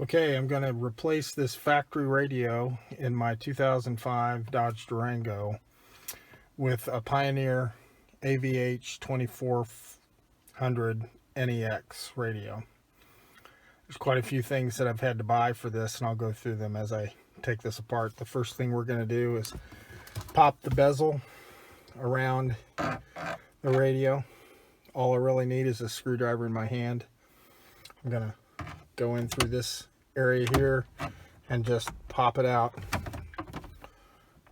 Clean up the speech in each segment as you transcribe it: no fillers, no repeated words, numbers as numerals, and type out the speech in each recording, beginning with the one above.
Okay, I'm going to replace this factory radio in my 2005 Dodge Durango with a Pioneer AVH-2400NEX radio. There's quite a few things that I've had to buy for this, and I'll go through them as I take this apart. The first thing we're going to do is pop the bezel around the radio. All I really need is a screwdriver in my hand. I'm going to go in through this area here and just pop it out,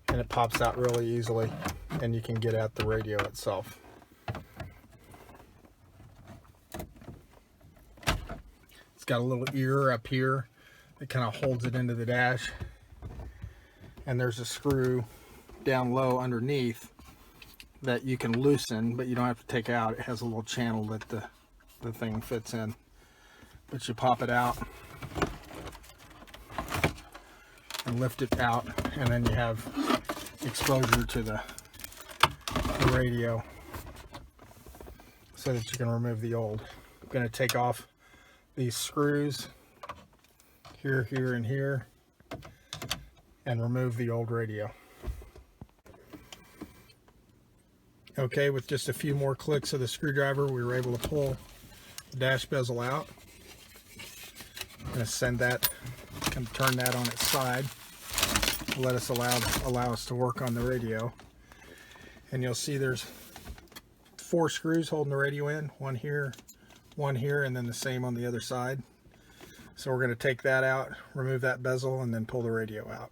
and it pops out really easily, and you can get at the radio itself. It's got a little ear up here that kind of holds it into the dash, and there's a screw down low underneath that you can loosen, but you don't have to take out. It has a little channel that the thing fits in, but you pop it out and lift it out, and then you have exposure to the radio so that you can remove the old. I'm going to take off these screws here, here, and here, and remove the old radio. Okay, with just a few more clicks of the screwdriver, we were able to pull the dash bezel out. I'm going to send that and turn that on its side to let us allow us to work on the radio. And you'll see there's 4 screws holding the radio in, one here, and then the same on the other side. So we're going to take that out, remove that bezel, and then pull the radio out.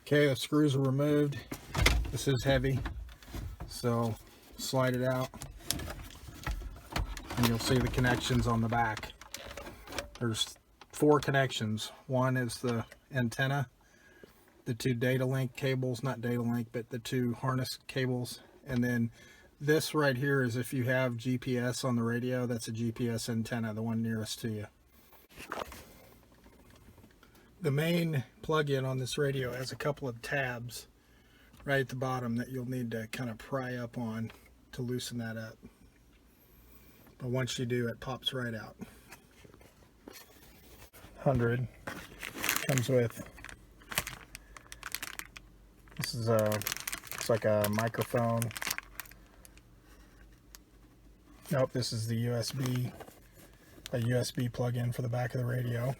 Okay, the screws are removed. This is heavy, so slide it out, and you'll see the connections on the back. There's 4 connections. One is the antenna, the 2 data link cables, not data link, but the 2 harness cables, and then this right here is if you have GPS on the radio. That's a GPS antenna, the one nearest to you. The main plug-in on this radio has a couple of tabs right at the bottom that you'll need to kind of pry up on to loosen that up. But once you do, it pops right out. 100 comes with, this is it's like a microphone. Nope, this is the a USB plug-in for the back of the radio.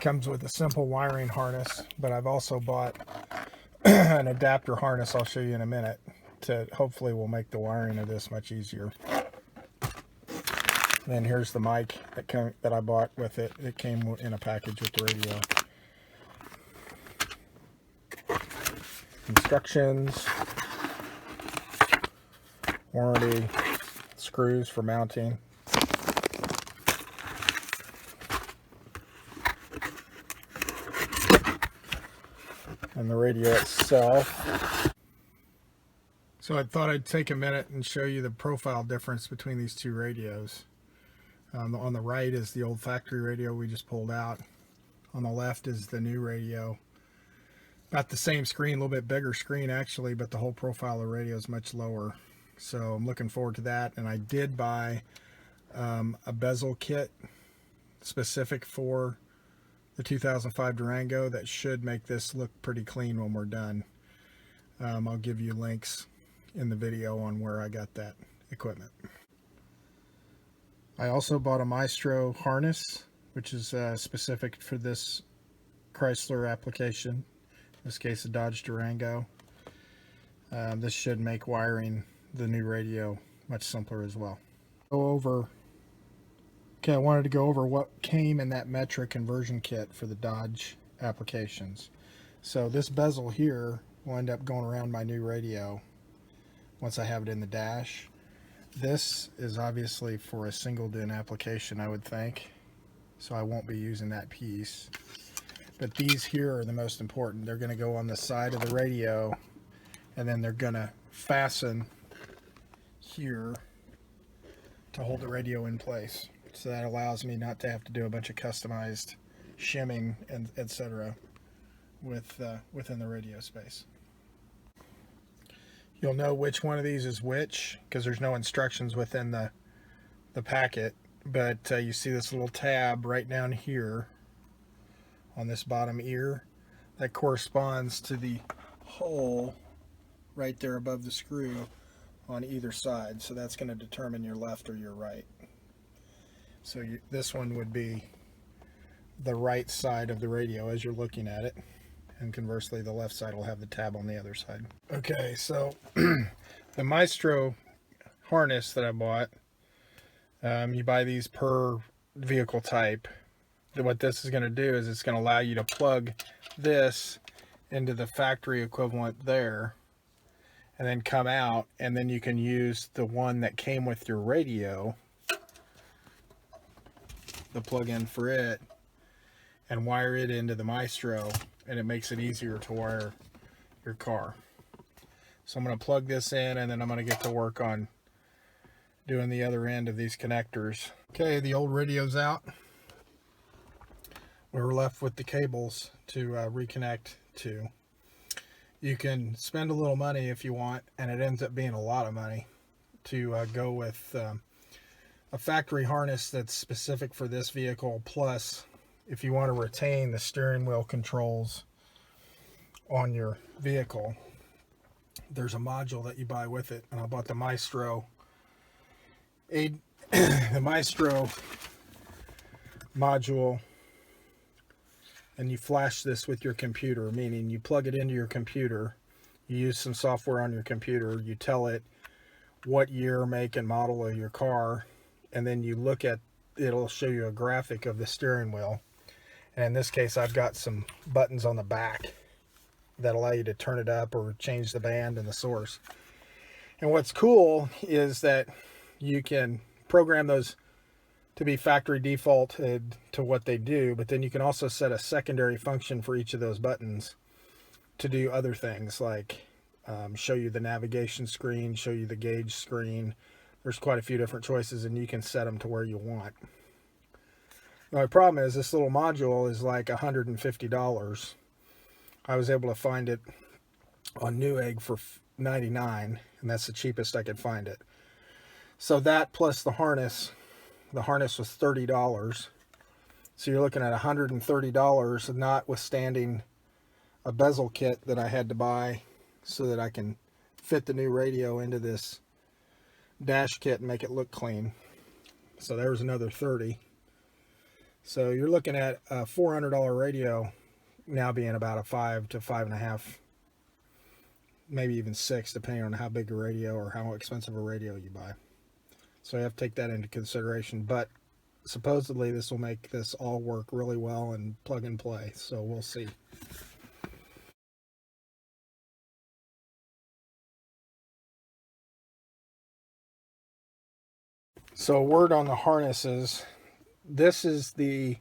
Comes with a simple wiring harness, but I've also bought an adapter harness I'll show you in a minute to hopefully will make the wiring of this much easier. And then here's the mic that I bought with it. It came in a package with the radio. Instructions, warranty, screws for mounting. And the radio itself. So I thought I'd take a minute and show you the profile difference between these 2 radios. On the right is the old factory radio we just pulled out. On the left is the new radio. About the same screen, a little bit bigger screen actually, but the whole profile of the radio is much lower. So I'm looking forward to that. And I did buy a bezel kit specific for the 2005 Durango that should make this look pretty clean when we're done. I'll give you links in the video on where I got that equipment. I also bought a Maestro Harness, which is specific for this Chrysler application, in this case a Dodge Durango. This should make wiring the new radio much simpler as well. Okay, I wanted to go over what came in that metric conversion kit for the Dodge applications. So this bezel here will end up going around my new radio once I have it in the dash. This is obviously for a single DIN application, I would think, so I won't be using that piece. But these here are the most important. They're going to go on the side of the radio, and then they're going to fasten here to hold the radio in place. So that allows me not to have to do a bunch of customized shimming and etc. within the radio space. You'll know which one of these is which because there's no instructions within the packet, but you see this little tab right down here on this bottom ear that corresponds to the hole right there above the screw on either side. So that's going to determine your left or your right. So this one would be the right side of the radio as you're looking at it, and conversely the left side will have the tab on the other side. Okay, so the Maestro harness that I bought, you buy these per vehicle type. What this is going to do is it's going to allow you to plug this into the factory equivalent there and then come out, and then you can use the one that came with your radio, the plug-in for it, and wire it into the Maestro, and it makes it easier to wire your car. So I'm going to plug this in, and then I'm going to get to work on doing the other end of these connectors. Okay, the old radio's out. We're left with the cables to reconnect to. You can spend a little money if you want, and it ends up being a lot of money, to go with a factory harness that's specific for this vehicle. Plus, if you want to retain the steering wheel controls on your vehicle, there's a module that you buy with it, and I bought the Maestro the Maestro module, and you flash this with your computer, meaning you plug it into your computer, you use some software on your computer, you tell it what year, make, and model of your car, and then you look at, it'll show you a graphic of the steering wheel. And in this case, I've got some buttons on the back that allow you to turn it up or change the band and the source. And what's cool is that you can program those to be factory defaulted to what they do, but then you can also set a secondary function for each of those buttons to do other things, like show you the navigation screen, show you the gauge screen. There's quite a few different choices, and you can set them to where you want. Now, my problem is this little module is like $150. I was able to find it on Newegg for $99, and that's the cheapest I could find it. So that plus the harness was $30. So you're looking at $130, notwithstanding a bezel kit that I had to buy so that I can fit the new radio into this dash kit and make it look clean. So there was another $30. So you're looking at a $400 radio now being about a 5 to 5.5, maybe even 6, depending on how big a radio or how expensive a radio you buy. So you have to take that into consideration. But supposedly this will make this all work really well and plug and play. So we'll see. So a word on the harnesses. This is the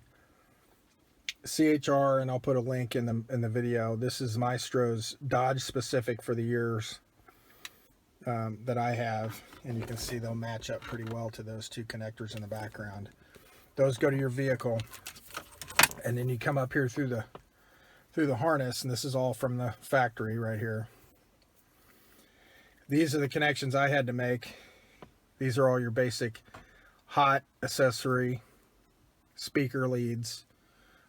CHR, and I'll put a link in the video. This is Maestro's Dodge specific for the years that I have, and you can see they'll match up pretty well to those two connectors in the background. Those go to your vehicle, and then you come up here through the harness, and this is all from the factory right here. These are the connections I had to make. These are all your basic hot accessory speaker leads.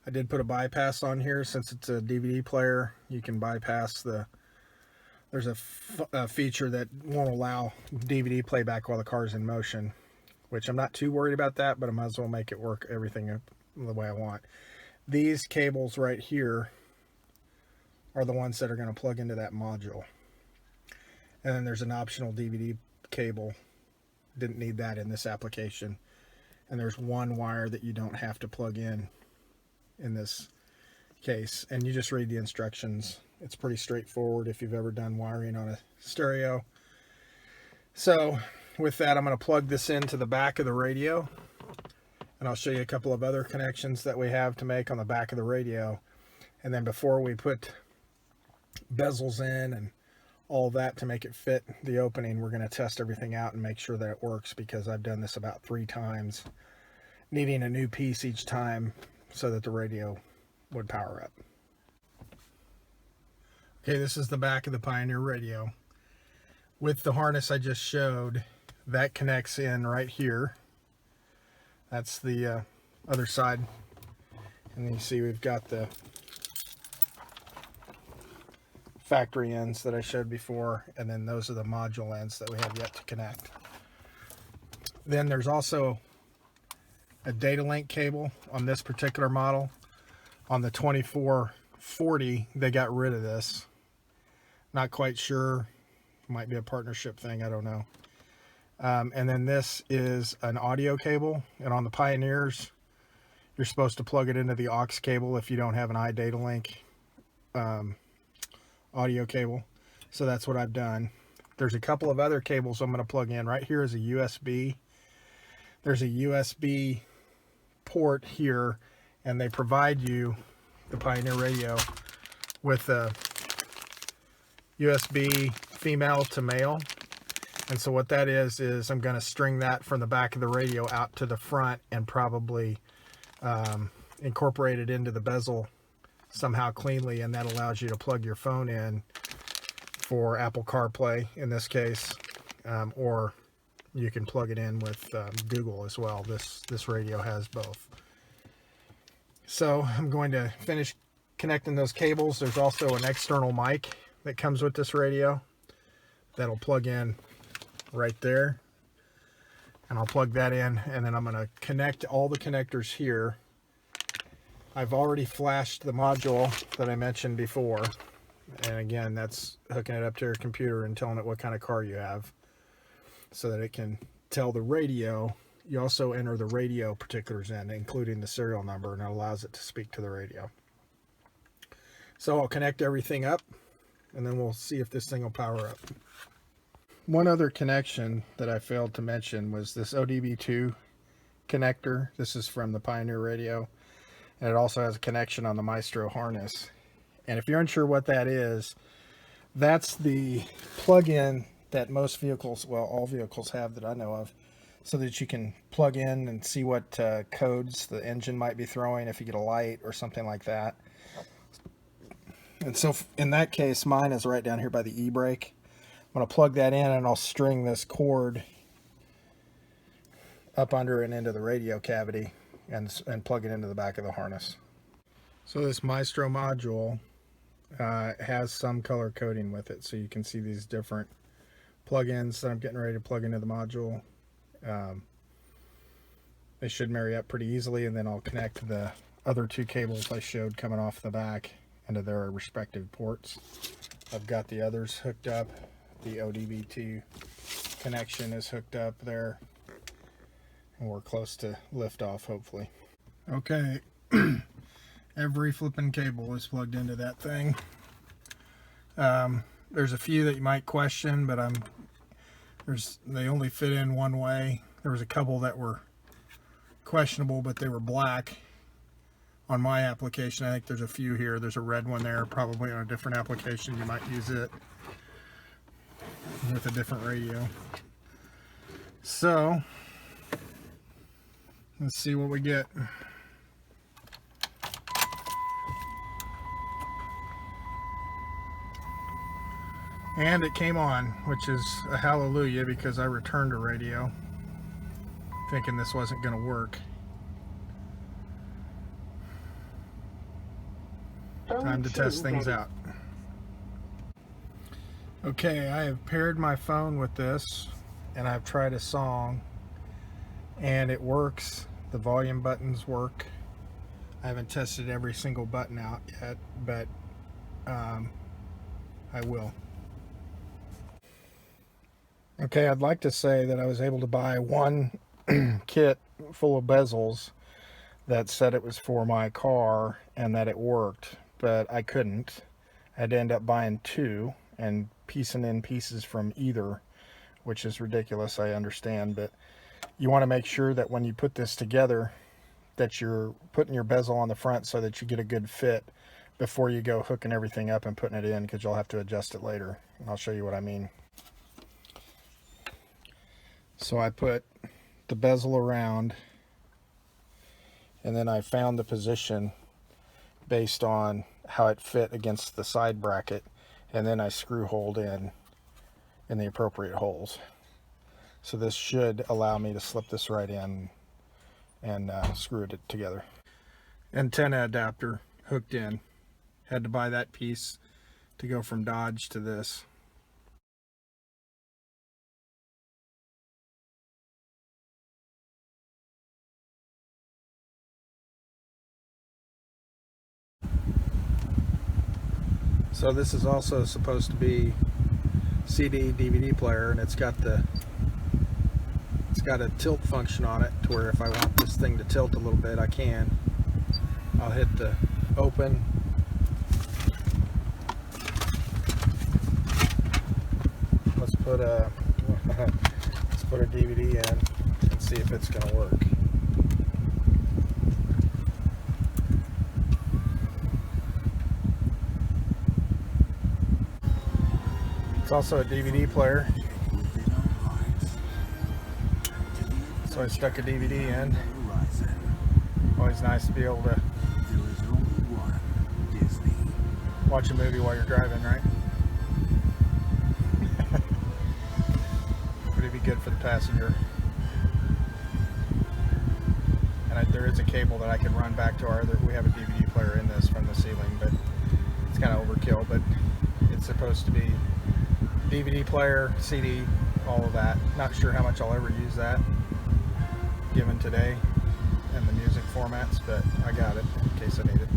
I did put a bypass on here since it's a DVD player. You can bypass there's a feature that won't allow DVD playback while the car's in motion, which I'm not too worried about that, but I might as well make it work everything the way I want. These cables right here are the ones that are going to plug into that module. And then there's an optional DVD cable. Didn't need that in this application. And there's one wire that you don't have to plug in this case, and you just read the instructions. It's pretty straightforward if you've ever done wiring on a stereo. So with that, I'm going to plug this into the back of the radio, and I'll show you a couple of other connections that we have to make on the back of the radio. And then before we put bezels in and all that to make it fit the opening, we're going to test everything out and make sure that it works, because I've done this about 3 times, needing a new piece each time so that the radio would power up. Okay, this is the back of the Pioneer radio. With the harness I just showed, that connects in right here. That's the other side. And then you see we've got the factory ends that I showed before, and then those are the module ends that we have yet to connect. Then there's also a data link cable on this particular model. On the 2440, they got rid of this. Not quite sure. Might be a partnership thing, I don't know. And then this is an audio cable, and on the Pioneers, you're supposed to plug it into the aux cable if you don't have an iData link audio cable. So that's what I've done. There's a couple of other cables I'm going to plug in. Right here is a USB. There's a USB port here, and they provide you, the Pioneer radio, with a USB female to male. And so what that is I'm going to string that from the back of the radio out to the front and probably incorporate it into the bezel somehow cleanly, and that allows you to plug your phone in for Apple CarPlay in this case, or you can plug it in with Google as well. This radio has both. So I'm going to finish connecting those cables. There's also an external mic that comes with this radio that'll plug in right there, and I'll plug that in, and then I'm going to connect all the connectors here. I've already flashed the module that I mentioned before, and again, that's hooking it up to your computer and telling it what kind of car you have so that it can tell the radio. You also enter the radio particulars in, including the serial number, and it allows it to speak to the radio. So I'll connect everything up, and then we'll see if this thing will power up. One other connection that I failed to mention was this ODB2 connector. This is from the Pioneer radio, and it also has a connection on the Maestro Harness. And if you're unsure what that is, that's the plug-in that most vehicles, well, all vehicles have that I know of, so that you can plug in and see what codes the engine might be throwing if you get a light or something like that. And so in that case, mine is right down here by the e-brake. I'm going to plug that in, and I'll string this cord up under and into the radio cavity and plug it into the back of the harness. So this Maestro module has some color coding with it, so you can see these different plugins that I'm getting ready to plug into the module. They should marry up pretty easily, and then I'll connect the other two cables I showed coming off the back into their respective ports. I've got the others hooked up. The ODB2 connection is hooked up there, and we're close to liftoff, hopefully. Okay, every flipping cable is plugged into that thing. There's a few that you might question, but they only fit in one way. There was a couple that were questionable, but they were black on my application. I think there's a few here. There's a red one there. Probably on a different application you might use it with a different radio. So let's see what we get. And it came on, which is a hallelujah, because I returned a radio thinking this wasn't going to work. Time to test things out. Okay, I have paired my phone with this, and I've tried a song, and it works. The volume buttons work. I haven't tested every single button out yet, but I will. Okay, I'd like to say that I was able to buy one kit full of bezels that said it was for my car and that it worked, but I couldn't. I had to end up buying two and piecing in pieces from either, which is ridiculous, I understand, but you want to make sure that when you put this together that you're putting your bezel on the front so that you get a good fit before you go hooking everything up and putting it in, because you'll have to adjust it later, and I'll show you what I mean. So I put the bezel around, and then I found the position based on how it fit against the side bracket, and then I screw hold in the appropriate holes. So this should allow me to slip this right in and screw it together. Antenna adapter hooked in. Had to buy that piece to go from Dodge to this. So this is also supposed to be CD DVD player, and it's got a tilt function on it to where if I want this thing to tilt a little bit, I can. I'll hit the open. Let's put a DVD in and see if it's going to work. It's also a DVD player, so I stuck a DVD in. Always nice to be able to watch a movie while you're driving, right? Would be good for the passenger. And there is a cable that I can run back to our other. We have a DVD player in this from the ceiling, but it's kind of overkill. But it's supposed to be DVD player, CD, all of that. Not sure how much I'll ever use that given today and the music formats, but I got it in case I need it.